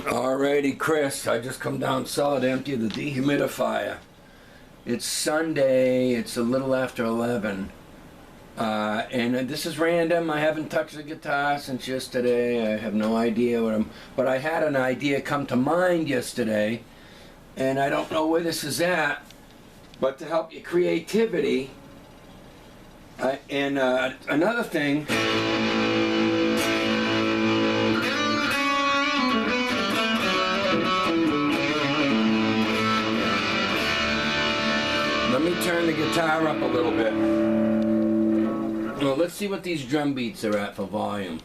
Alrighty, Chris, I just come down solid empty of the dehumidifier. It's Sunday, it's a little after 11. And this is random. I haven't touched the guitar since yesterday. I have no idea but I had an idea come to mind yesterday, and I don't know where this is at, but to help your creativity. Another thing. Let me turn the guitar up a little bit. Well, let's see what these drum beats are at for volume.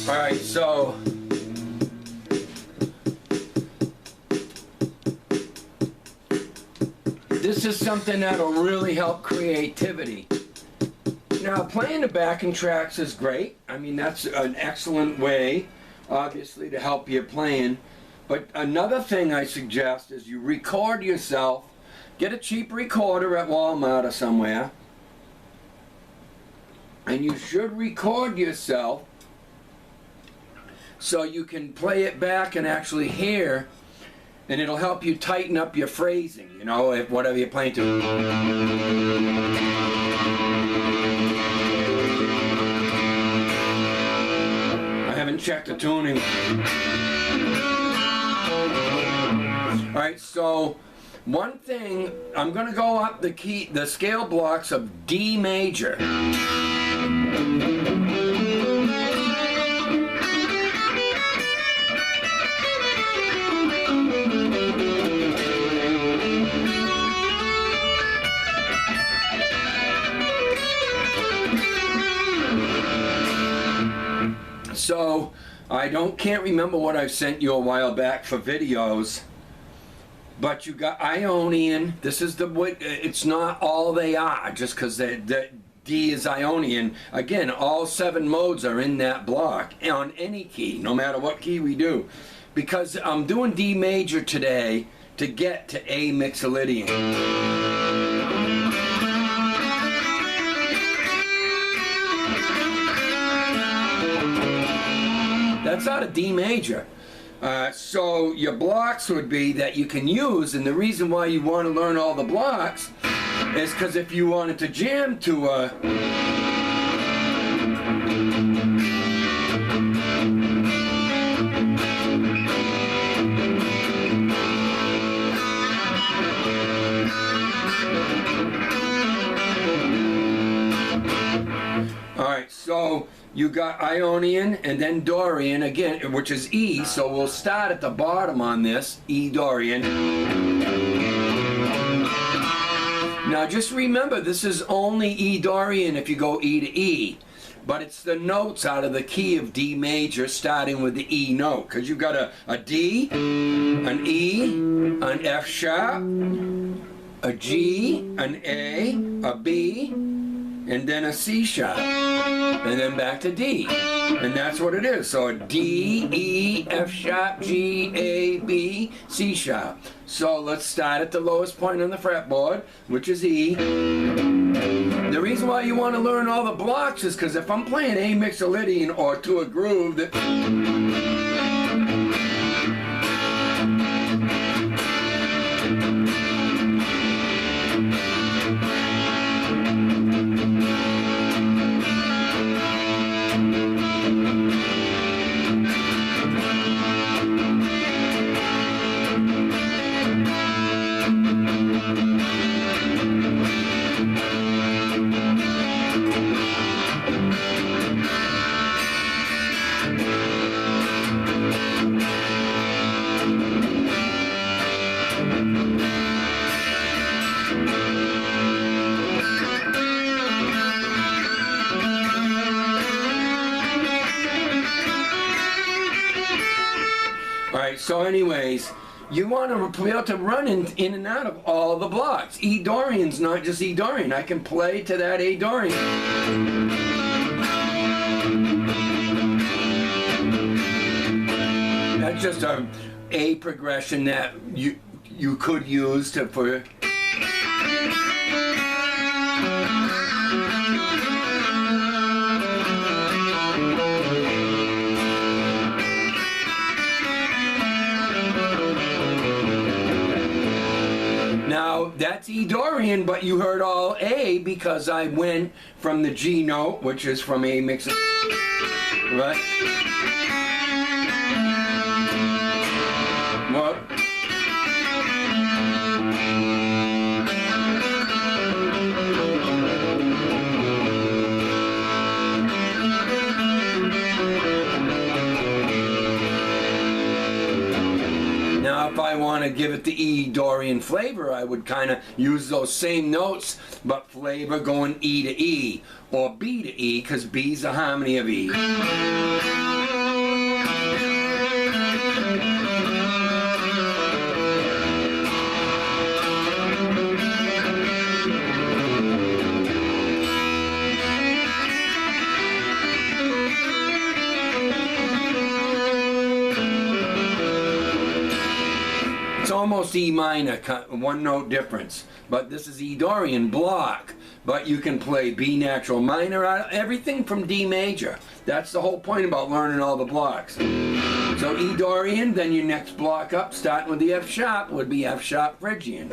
Alright, so this is something that'll really help creativity. Now, playing the backing tracks is great. I mean, that's an excellent way, obviously, to help your playing. But another thing I suggest is you record yourself. Get a cheap recorder at Walmart or somewhere, and you should record yourself so you can play it back and actually hear, and it'll help you tighten up your phrasing, you know, if whatever you're playing to. Check the tuning. Alright, so one thing, I'm going to go up the scale blocks of D major. So, can't remember what I sent you a while back for videos, but you got Ionian. This is it's not all they are, just because the D is Ionian. Again, all 7 modes are in that block, on any key, no matter what key we do. Because I'm doing D major today to get to A mixolydian. That's out of D major. So your blocks would be that you can use, and the reason why you want to learn all the blocks is because if you wanted to jam to a Alright, so you got Ionian and then Dorian again, which is E, so we'll start at the bottom on this, E Dorian. Now just remember, this is only E Dorian if you go E to E, but it's the notes out of the key of D major starting with the E note, because you've got a D, an E, an F sharp, a G, an A, a B, and then a C sharp, and then back to D, and that's what it is. So a D, E, F sharp, G, A, B, C sharp. So let's start at the lowest point on the fretboard, which is E. The reason why you want to learn all the blocks is because if I'm playing A mixolydian or to a groove that So anyways, you want to be able to run in and out of all the blocks. E Dorian's not just E Dorian. I can play to that A Dorian. That's just a progression that you could use for. Now, that's E Dorian, but you heard all A because I went from the G note, which is from A mixolydian, right? Well, now, if I want to give it the E Dorian flavor, I would kind of use those same notes, but flavor going E to E, or B to E, because B's a harmony of E. It's almost E minor, one note difference, but this is E Dorian block, but you can play B natural minor, everything from D major. That's the whole point about learning all the blocks. So E Dorian, then your next block up, starting with the F sharp, would be F sharp Phrygian.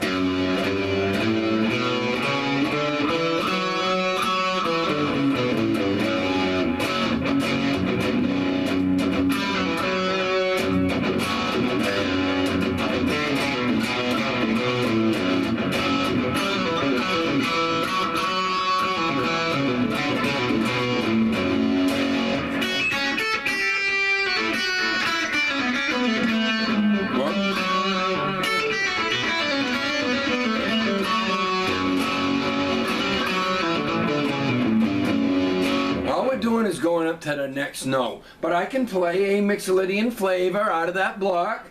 Doing is going up to the next note, but I can play a mixolydian flavor out of that block.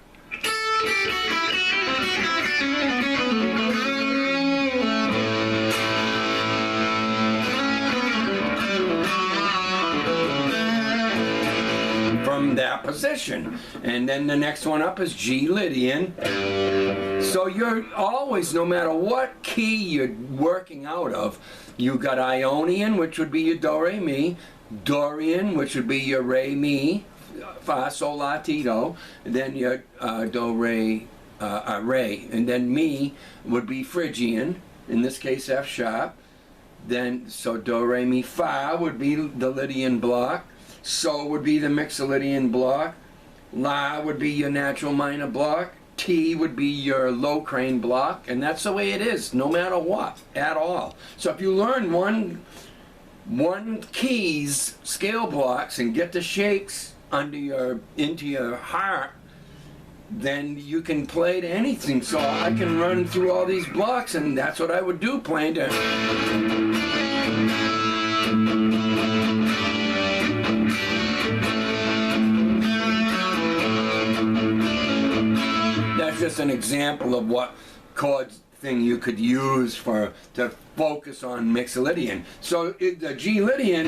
From that position, and then the next one up is G Lydian. So you're always, no matter what key you're working out of, you got Ionian, which would be your do re mi, Dorian, which would be your re mi, fa sol la ti do, and then your do re re, and then mi would be Phrygian, in this case F sharp. Then so do re mi fa would be the Lydian block, so would be the mixolydian block, la would be your natural minor block, T would be your low crane block, and that's the way it is, no matter what, at all. So if you learn one key's scale blocks and get the shapes into your heart, then you can play to anything. So I can run through all these blocks, and that's what I would do, playing to. That's just an example of what chord thing you could use to focus on mixolydian. So the G Lydian,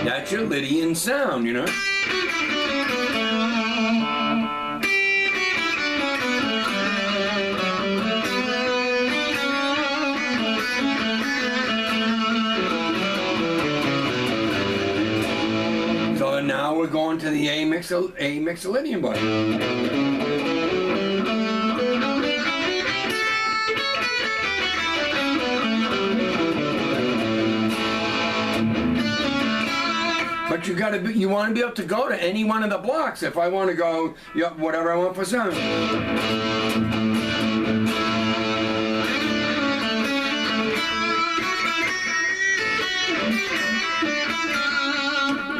that's your Lydian sound, you know. So now we're going to the A mixolydian button. But you want to be able to go to any one of the blocks. If I want to go, whatever I want for sound.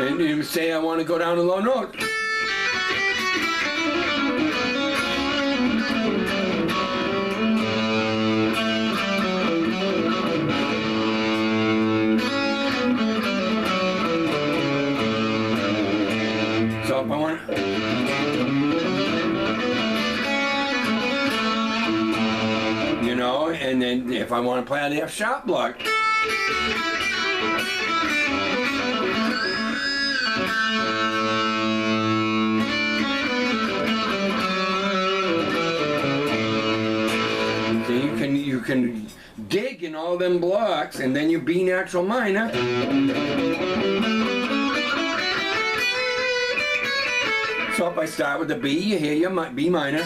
And you say I want to go down a low note. want to play the F sharp block. So you can dig in all them blocks, and then you B natural minor. So if I start with the B, you hear your B minor.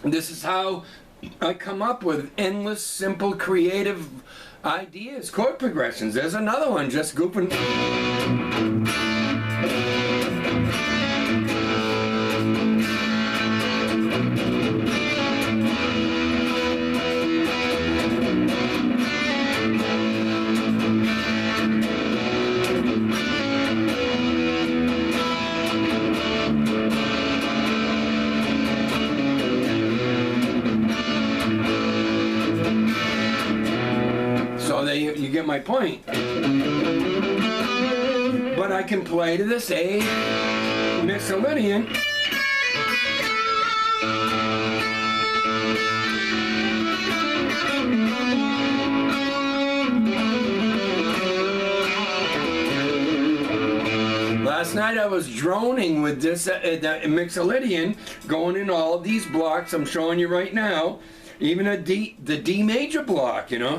This is how I come up with endless, simple, creative ideas, chord progressions. There's another one, just goofing. You get my point. But I can play to this A mixolydian. Last night I was droning with this the mixolydian, going in all of these blocks I'm showing you right now, even the D major block, you know.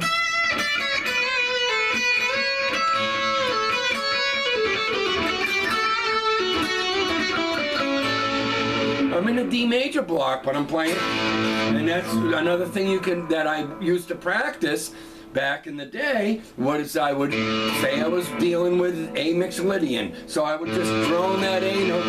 I'm in a D major block, but I'm playing, and that's another thing that I used to practice back in the day. I would say I was dealing with A mixolydian, so I would just drone that A note.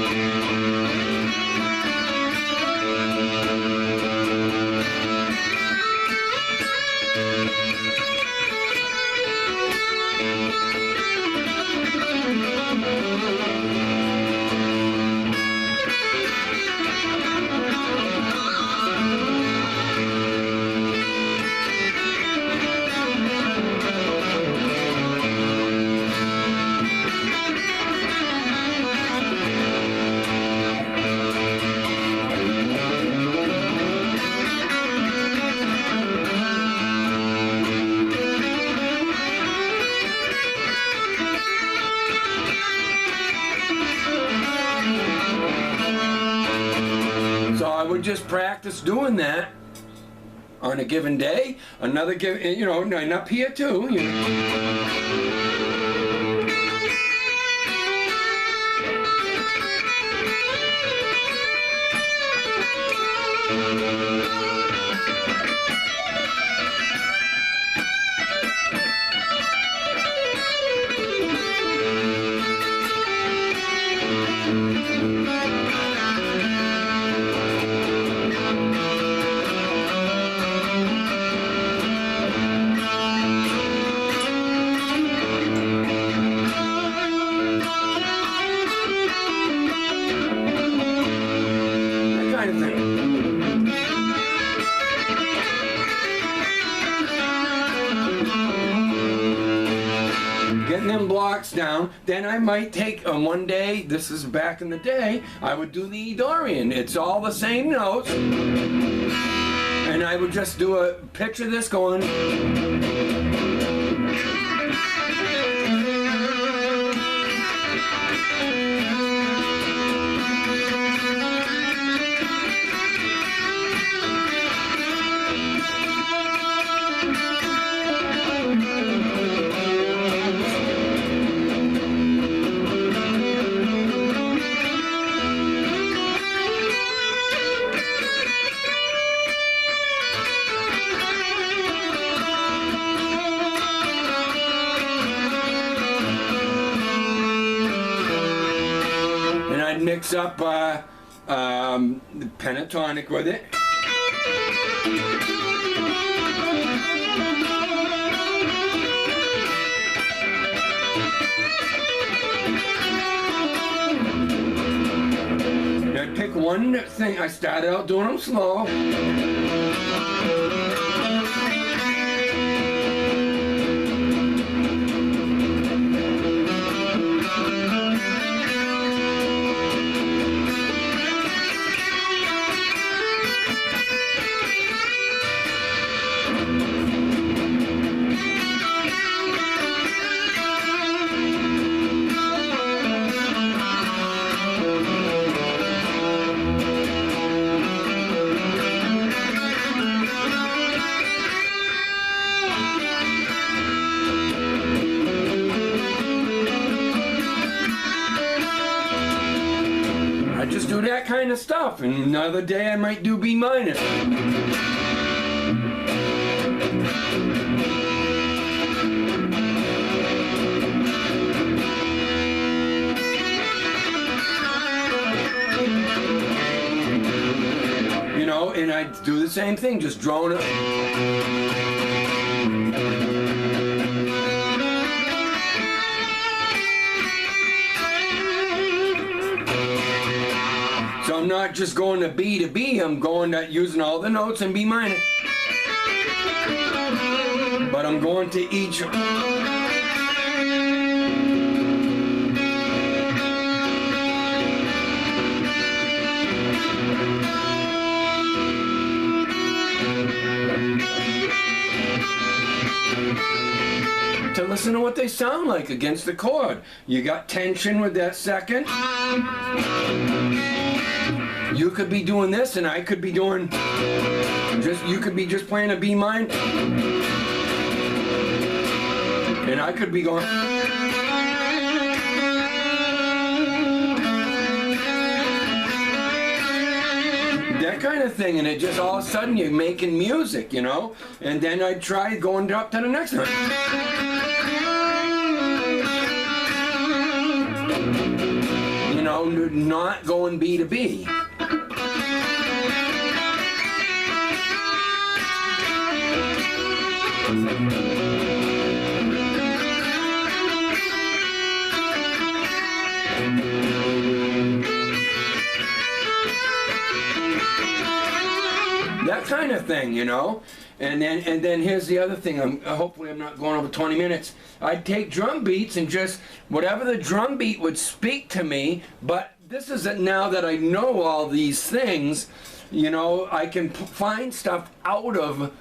I would just practice doing that on a given day. Another given, you know, and up here too. You know. Getting them blocks down, then I might take one day, this is back in the day, I would do the E Dorian. It's all the same notes, and I would just do a picture this going. Mix up the pentatonic with it. I'd pick one thing, I started out doing them slow. I just do that kind of stuff, and another day I might do B minor. You know, and I do the same thing, just drone it. So I'm not just going to B, I'm going to using all the notes in B minor. But I'm going to each. To listen to what they sound like against the chord. You got tension with that second. You could be doing this, and I could be doing you could be just playing a B minor, and I could be going. That kind of thing, and it just all of a sudden you're making music, you know. And then I'd try going up to the next one. You know, not going B to B. That kind of thing, you know. And then here's the other thing. Hopefully I'm not going over 20 minutes. I'd take drum beats and just whatever the drum beat would speak to me. But this is it now that I know all these things. You know, I can find stuff out of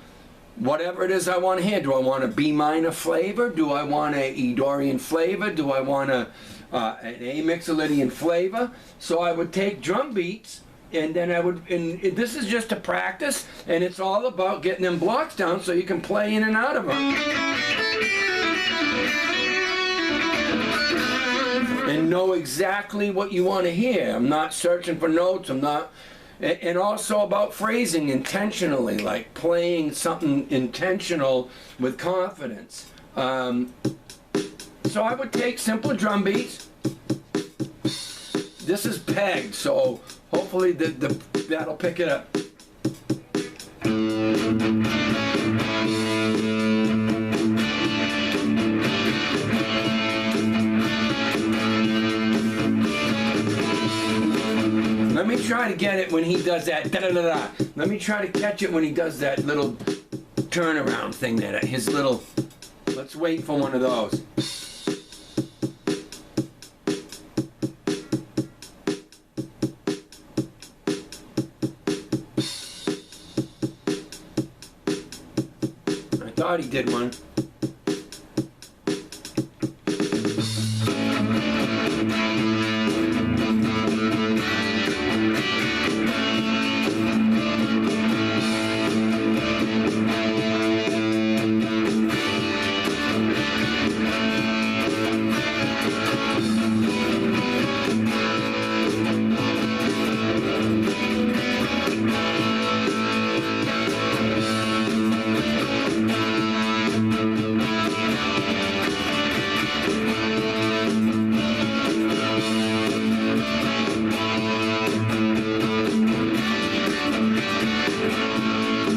whatever it is I want to hear. Do I want a B minor flavor? Do I want a E Dorian flavor? Do I want an A mixolydian flavor? So I would take drum beats, and then I would, and this is just a practice, and it's all about getting them blocks down so you can play in and out of them. And know exactly what you want to hear. I'm not searching for notes, I'm not. And also about phrasing intentionally, like playing something intentional with confidence. So I would take simple drum beats. This is pegged, so hopefully that'll pick it up. Let me try to get it when he does that da-da-da-da. Let me try to catch it when he does that little turnaround thing, that his little, let's wait for one of those. I thought he did one.